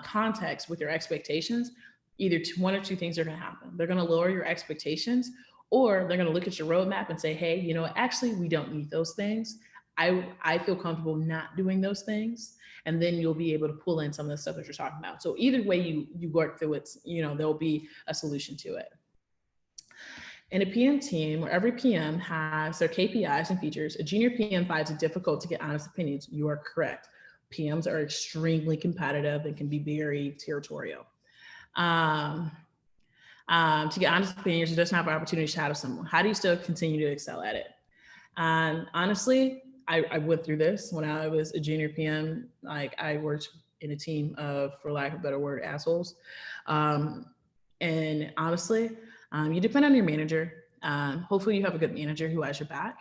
context with your expectations, either one or two things are going to happen. They're going to lower your expectations, or they're going to look at your roadmap and say, hey, you know, actually, we don't need those things. I feel comfortable not doing those things. And then you'll be able to pull in some of the stuff that you're talking about. So either way you work through it, you know, there'll be a solution to it. In a PM team where every PM has their KPIs and features, a junior PM finds it difficult to get honest opinions. You are correct. PMs are extremely competitive and can be very territorial. To get honest opinions, you just have an opportunity to shadow someone. How do you still continue to excel at it? Honestly, I went through this when I was a junior PM. Like, I worked in a team of, for lack of a better word, assholes. And honestly, you depend on your manager. Hopefully you have a good manager who has your back.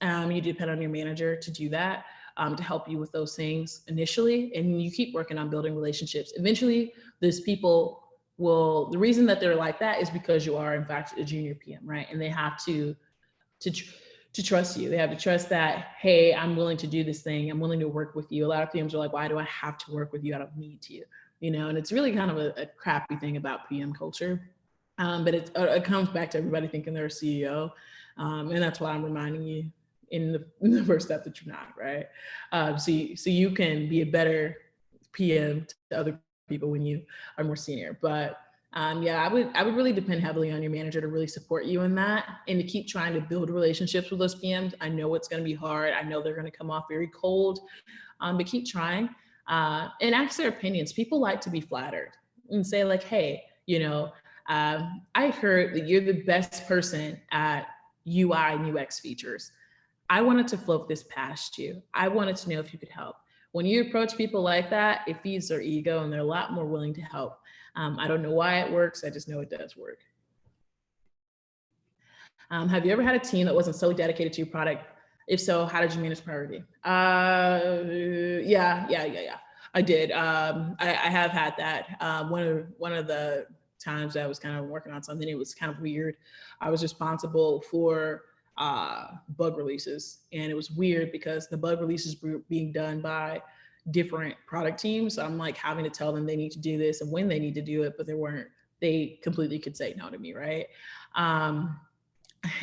You depend on your manager to do that, to help you with those things initially. And you keep working on building relationships. Eventually, those people will, the reason that they're like that is because you are, in fact, a junior PM, right? And they have to trust you. They have to trust that, hey, I'm willing to do this thing. I'm willing to work with you. A lot of PMs are like, why do I have to work with you? I don't need to, you know, and it's really kind of a crappy thing about PM culture. But it comes back to everybody thinking they're a CEO. And that's why I'm reminding you in the first step that you're not, right? So you can be a better PM to other people when you are more senior. But Yeah, I would really depend heavily on your manager to really support you in that and to keep trying to build relationships with those PMs. I know it's going to be hard. I know they're going to come off very cold, but keep trying and ask their opinions. People like to be flattered and say like, hey, I heard that you're the best person at UI and UX features. I wanted to float this past you. I wanted to know if you could help. When you approach people like that, it feeds their ego and they're a lot more willing to help. I don't know why it works. I just know it does work. Have you ever had a team that wasn't solely dedicated to your product? If so, how did you manage priority? Yeah. I did. I have had that. One of the times I was kind of working on something, it was kind of weird. I was responsible for bug releases, and it was weird because the bug releases were being done by different product teams. So I'm like having to tell them they need to do this and when they need to do it, but they completely could say no to me, right?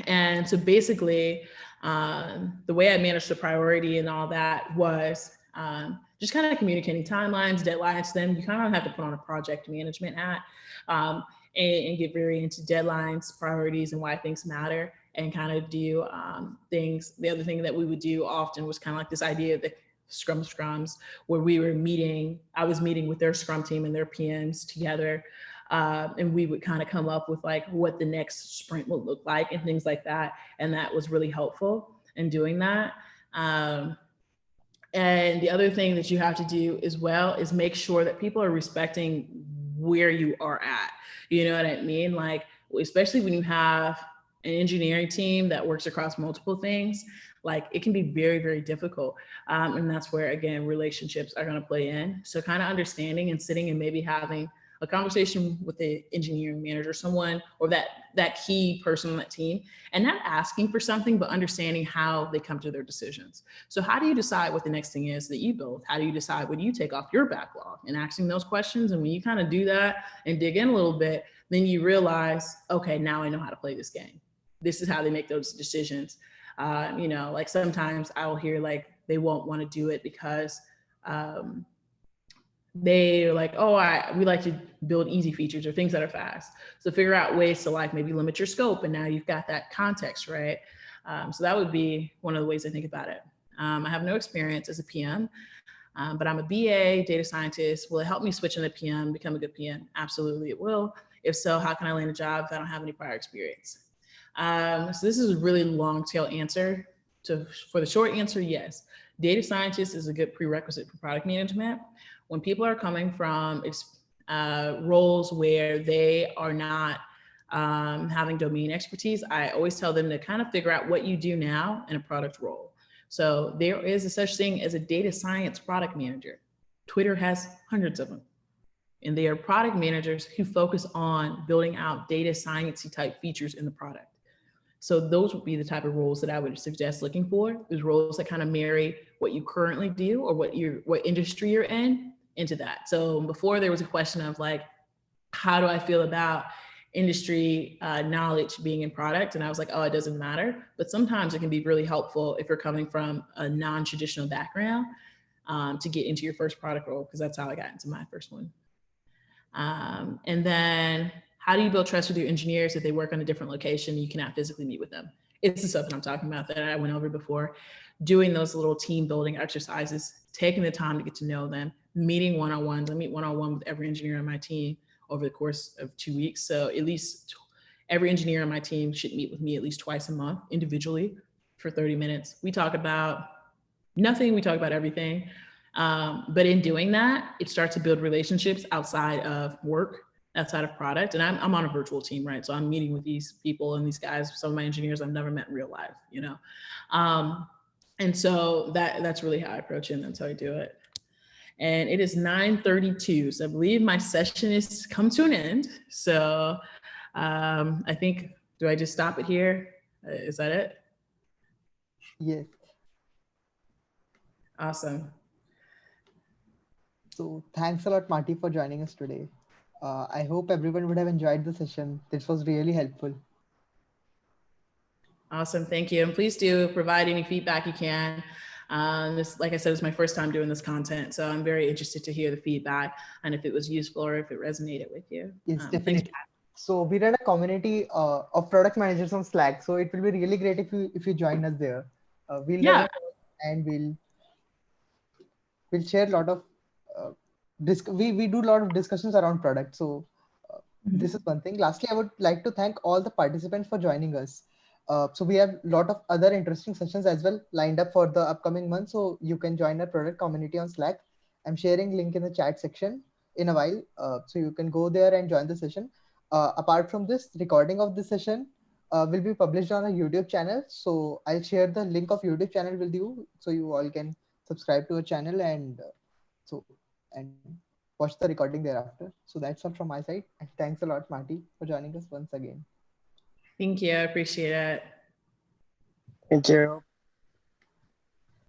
And so basically, the way I managed the priority and all that was just kind of communicating timelines, deadlines to them. You kind of have to put on a project management hat and get very into deadlines, priorities, and why things matter, and kind of do things. The other thing that we would do often was kind of like this idea of the scrums, where I was meeting with their scrum team and their PMs together. And we would kind of come up with like what the next sprint would look like and things like that. And that was really helpful in doing that. And the other thing that you have to do as well is make sure that people are respecting where you are at. You know what I mean? Like, especially when you have an engineering team that works across multiple things, like it can be very, very difficult. And that's where, again, relationships are going to play in. So kind of understanding and sitting and maybe having a conversation with the engineering manager, someone, or that key person on that team, and not asking for something, but understanding how they come to their decisions. So how do you decide what the next thing is that you build? How do you decide what you take off your backlog? And asking those questions. And when you kind of do that and dig in a little bit, then you realize, okay, now I know how to play this game. This is how they make those decisions. Like sometimes I'll hear like they won't want to do it because they're like, we like to build easy features or things that are fast. So figure out ways to like maybe limit your scope. And now you've got that context, right? So that would be one of the ways I think about it. I have no experience as a PM, but I'm a BA, data scientist. Will it help me switch into PM, become a good PM? Absolutely, it will. If so, how can I land a job if I don't have any prior experience? So this is a really long tail answer. For the short answer, yes. Data scientist is a good prerequisite for product management. When people are coming from roles where they are not having domain expertise, I always tell them to kind of figure out what you do now in a product role. So there is a such thing as a data science product manager. Twitter has hundreds of them. And they are product managers who focus on building out data science-y type features in the product. So those would be the type of roles that I would suggest looking for. There's roles that kind of marry what you currently do or what industry you're in into that. So before there was a question of like, how do I feel about industry knowledge being in product? And I was like, it doesn't matter. But sometimes it can be really helpful if you're coming from a non-traditional background to get into your first product role, because that's how I got into my first one. And then how do you build trust with your engineers if they work on a different location and you cannot physically meet with them? It's the stuff that I'm talking about that I went over before. Doing those little team building exercises, taking the time to get to know them, meeting one-on-ones. I meet one-on-one with every engineer on my team over the course of 2 weeks. So at least every engineer on my team should meet with me at least twice a month individually for 30 minutes. We talk about nothing, we talk about everything. But in doing that, it starts to build relationships outside of work, outside of product. And I'm on a virtual team, right? So I'm meeting with these people and these guys, some of my engineers I've never met in real life, And so that's really how I approach it, and that's how I do it. And it is 9:32. So I believe my session is come to an end. So I think, do I just stop it here? Is that it? Yes. Awesome. So thanks a lot, Marty, for joining us today. I hope everyone would have enjoyed the session. This was really helpful. Awesome, thank you. And please do provide any feedback you can. Like I said, it's my first time doing this content, so I'm very interested to hear the feedback and if it was useful or if it resonated with you. Yes, Thanks. definitely. So we run a community of product managers on Slack. So it will be really great if you join us there. We'll run Yeah. a and we'll share a lot of uh, we do a lot of discussions around product. So this is one thing. Lastly, I would like to thank all the participants for joining us. So we have a lot of other interesting sessions as well lined up for the upcoming month. So you can join our product community on Slack. I'm sharing link in the chat section in a while. So you can go there and join the session. Apart from this, recording of the session will be published on a YouTube channel. So I'll share the link of YouTube channel with you, so you all can subscribe to a channel and and watch the recording thereafter. So that's all from my side. And thanks a lot, Marty, for joining us once again. Thank you. I appreciate it. Thank you.